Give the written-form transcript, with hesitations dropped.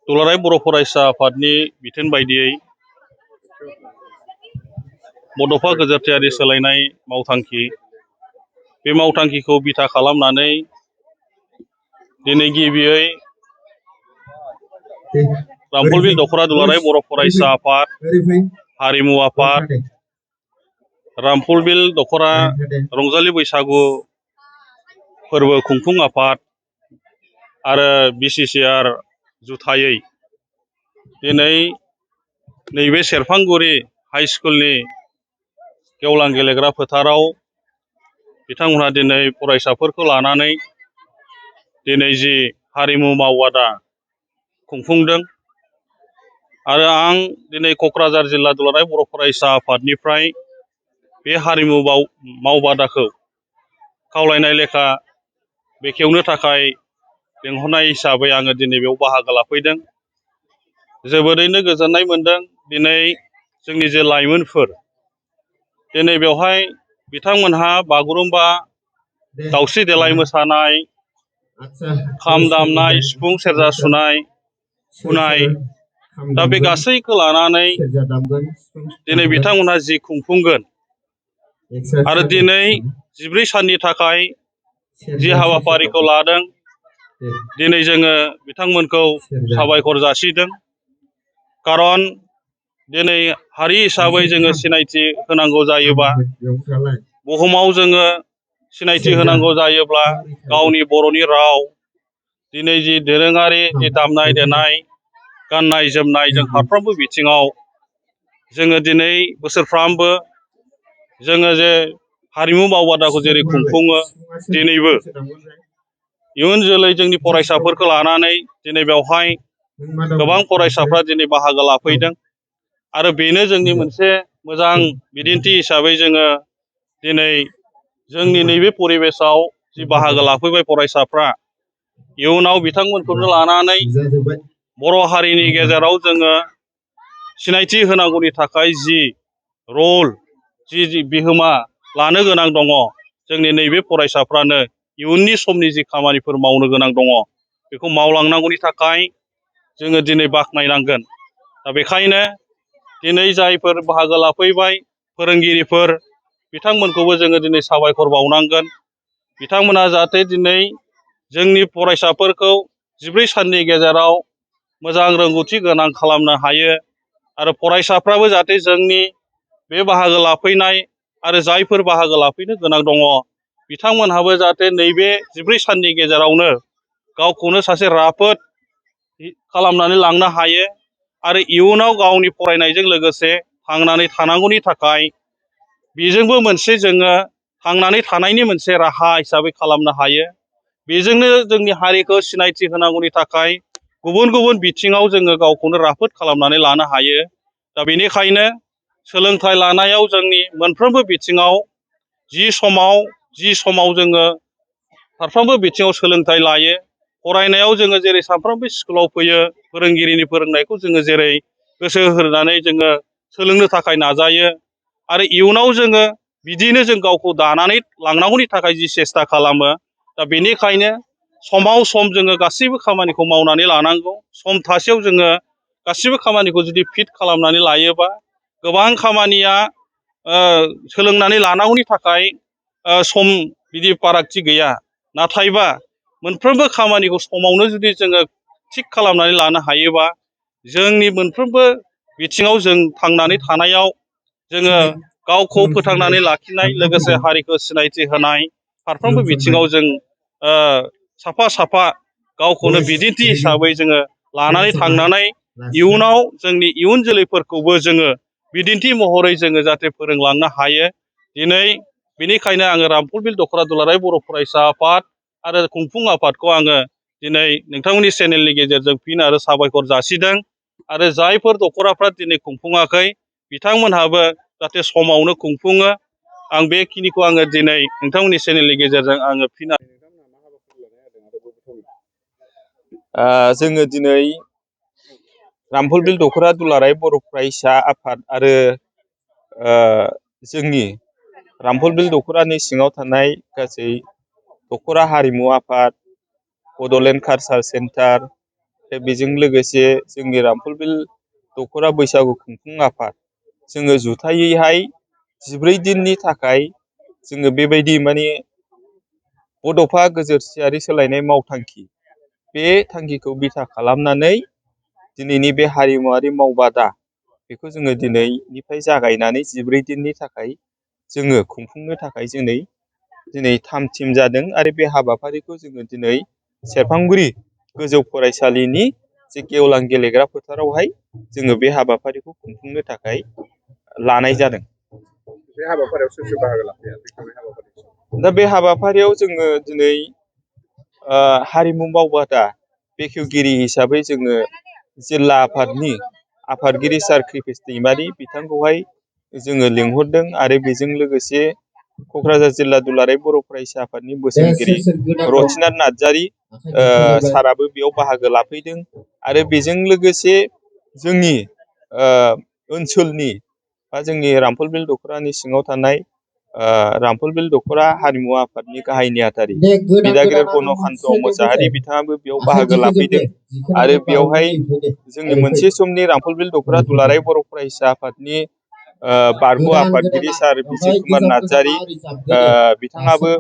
दुलाराय बर' फरायसा आफादनि बिथोन बायदियै बड'फा गोजोरथायारि सोलायनाय मावथांखि बे मावथांखिखौ बिथा खालामनानै दिनै गिबियै रामफलबिल दख'रा दुलाराय बर' फरायसा आफाद, हारिमु आफाद, रामफलबिल दख'रा रंजालि बैसागु फोरबो खुंफुं आफाद आरो BCCR जुथायै दिनै नैबे सेरफांगुरि हाइ स्कुलनि गेवलां गेलेग्रा फोथाराव बिथांमोनहा दिनै फरायसाफोरखौ लानानै दिनै जि हारिमु मावबादा खुंफुंदों आरो आं दिनै क'क्राझार जिल्ला दुलाराय बर' फरायसा आफादनिफ्राय बे हारिमु मावबादाखौ खावलायनाय लेखा बेखेवनो थाखाय लेंहरनाय हिसाबै आङो दिनै बेयाव बाहागो लाफैदों। जोबोरैनो गोजोननाय मोनदों दिनै जोंनि जे लाइमोनफोर दिनै बेवहाय बिथांमोनहा बागुरुम्बा, दावस्रि देलाय मोसानाय, खाम दामनाय, सिफुं सेरजा हुनाय दा बे गासैखौ लानानै दिनै बिथांमोनहा जि खुंफुंगोन आरो दिनै 14 साननि थाखाय जि हाबाफारिखौ लादों दिनै जोङो बिथांमोनखौ साबायखर जासिदों। खारन दिनै हारि हिसाबै जोङो सिनायथि होनांगौ जायोबा बुहुमाव जोङो सिनायथि होनांगौ जायोब्ला गावनि बर'नि राव दिनै जि दोरोङारि जि दामनाय देनाय गाननाय जोमनाय जों फारफ्रोमबो बिथिङाव जोङो दिनै बोसोरफ्रामबो जोङो जे हारिमु मावबादाखौ जेरै खुंफुङो दिनैबो इयुन जोलै जोंनि फरायसाफोरखौ लानानै दिनै बेवहाय गोबां फरायसाफ्रा दिनै बाहागो लाफैदों आरो बेनो जोंनि मोनसे मोजां बिदिन्थि हिसाबै जोङो दिनै जोंनि नैबे परिबेसाव जि बाहागो लाफैबाय फरायसाफ्रा इयुनाव बिथांमोनखौनो लानानै बर' हारिनि गेजेराव जोङो सिनायथि होनांगौनि थाखाय जि रल जि बिहोमा लानो गोनां दङ जोंनि नैबे फरायसाफ्रानो इयुननि समनि जि खामानिफोर मावनो गोनां दङ बेखौ मावलांनांगौनि थाखाय जोङो दिनै बाख्नायनांगोन। दा बेखायनो दिनै जायफोर बाहागो लाफैबाय फोरोंगिरिफोर बिथांमोनखौबो जोङो दिनै साबायखर बावनांगोन। बिथांमोना जाहाथे दिनै जोंनि फरायसाफोरखौ 14 साननि गेजेराव मोजां रोंगौथि गोनां खालामनो हायो आरो फरायसाफ्राबो जाहाथे जोंनि बे बाहागो लाफैनाय आरो जायफोर बाहागो लाफैनो गोनां दङ बिथांमोनहाबो जाहाथे नैबे 14 साननि गेजेरावनो गावखौनो सासे राफोद खालामनानै लांनो हायो आरो इयुनाव गावनि फरायनायजों लोगोसे थांनानै थानांगौनि थाखाय बेजोंबो मोनसे जोङो थांनानै थानायनि मोनसे राहा हिसाबै खालामनो हायो। बेजोंनो जोंनि हारिखौ सिनायथि होनांगौनि थाखाय गुबुन गुबुन बिथिङाव जोङो गावखौनो राफोद खालामनानै लानो हायो। दा बेनिखायनो सोलोंथाइ लानायाव जोंनि मोनफ्रोमबो बिथिङाव जि समाव जोङो फारफ्रोमबो बिथिङाव सोलोंथाइ लायो। फरायनायाव जोङो जेरै सानफ्रोमबो स्कुलाव फैयो फोरोंगिरिनि फोरोंनायखौ जोङो जेरै गोसो होनानै जोङो सोलोंनो थाखाय नाजायो आरो इयुनाव जोङो बिदिनो जों गावखौ दानानै लांनांगौनि थाखाय जि सेस्था खालामो। दा बेनिखायनो समाव सम जोङो गासैबो खामानिखौ मावनानै लानांगौ। सम थासेयाव जोङो गासैबो खामानिखौ जुदि फिट खालामनानै लायोबा गोबां खामानिया सोलोंनानै लानांगौनि थाखाय सम बिदि फारागथि गैया। नाथायबा मोनफ्रोमबो खामानिखौ समावनो जुदि जोङो थिग खालामनानै लानो हायोबा जोंनि मोनफ्रोमबो बिथिङाव जों थांनानै थानायाव जोङो गावखौ फोथांनानै लाखिनाय लोगोसे हारिखौ सिनायथि होनाय फारफ्रोमबो बिथिङाव जों साफा साफा गावखौनो बिदिन्थि हिसाबै जोङो लानानै थांनानै इयुनाव जोंनि इयुन जोलैफोरखौबो जोङो बिदिन्थि महरै जोङो जाहाथे फोरोंलांनो हायो। दिनै बेनिखायनो आङो रामफलबिल दख'रा दुलाराय बर' फरायसा आफाद आरो खुंफुं आफादखौ आङो दिनै नोंथांमोननि चेनेलनि गेजेरजों फिन आरो साबायखर जासिदों आरो जायफोर दख'राफ्रा दिनै खुंफुङाखै बिथांमोनहाबो जाहाथे समावनो खुंफुङो। आं बेखिनिखौ आङो दिनै नोंथांमोननि चेनेलनि गेजेरजों आङो फिन जोङो दिनै रामफलबिल दख'रा दुलाराय बर' फरायसा आफाद आरो जोंनि रामफलबिल दख'रानि सिङाव थानाय गासै दखरा हारिमु आफाद, बड'लेण्ड कालचार सेन्टार, बेजों लोगोसे जोंनि रामफलबिल दखरा बैसागु खुंफुं आफाद जोङो जुथायैहाय 14 दिननि थाखाय जोङो बेबायदि माने बड'फा गोजोरसियारि सोलायनाय मावथांखि बे थांखिखौ बिथा खालामनानै दिनैनि बे हारिमुवारि मावबादा बेखौ जोङो दिनैनिफ्राय जागायनानै 14 दिननि थाखाय जोङो खुंफुंनो थाखाय दिनै थाम थिम जादों आरो बे हाबाफारिखौ जोङो दिनै सेरफांगुरि गोजौ फरायसालिनि जे गेवलां गेलेग्रा फोथारावहाय जोङो बे हाबाफारिखौ खुंफुंनो थाखाय लानाय जादों। बे हाबाफारियाव सोर सोर बाहागो लाफैया? दा बे हाबाफारियाव जोङो दिनै हारिमु मावबादा बेखेवगिरि हिसाबै जोङो जिल्ला आफादनि आफादगिरि सार कृपेश दैमारि बिथांखौहाय जोङो लिंहरदों आरो बेजों लोगोसे क'क्राझार जिल्ला दुलाराय बर' फरायसा आफादनि बोसोनगिरि रथिनाथ नार्जारि साराबो बेयाव बाहागो लाफैदों आरो बेजों लोगोसे जोंनि ओनसोलनि बा जोंनि रामफलबिल दखरानि सिङाव थानाय रामफलबिल दखरा हारिमु आफादनि गाहाय नेहाथारि बिदागिरि गणकान्त मोसाहारि बिथाङाबो बेयाव बाहागो लाफैदों आरो बेयावहाय जोंनि मोनसे समनि रामफलबिल दखरा दुलाराय बर' फरायसा आफादनि बारग' आफादगिरि सार बिजय कुमार नार्जारि बिथाङाबो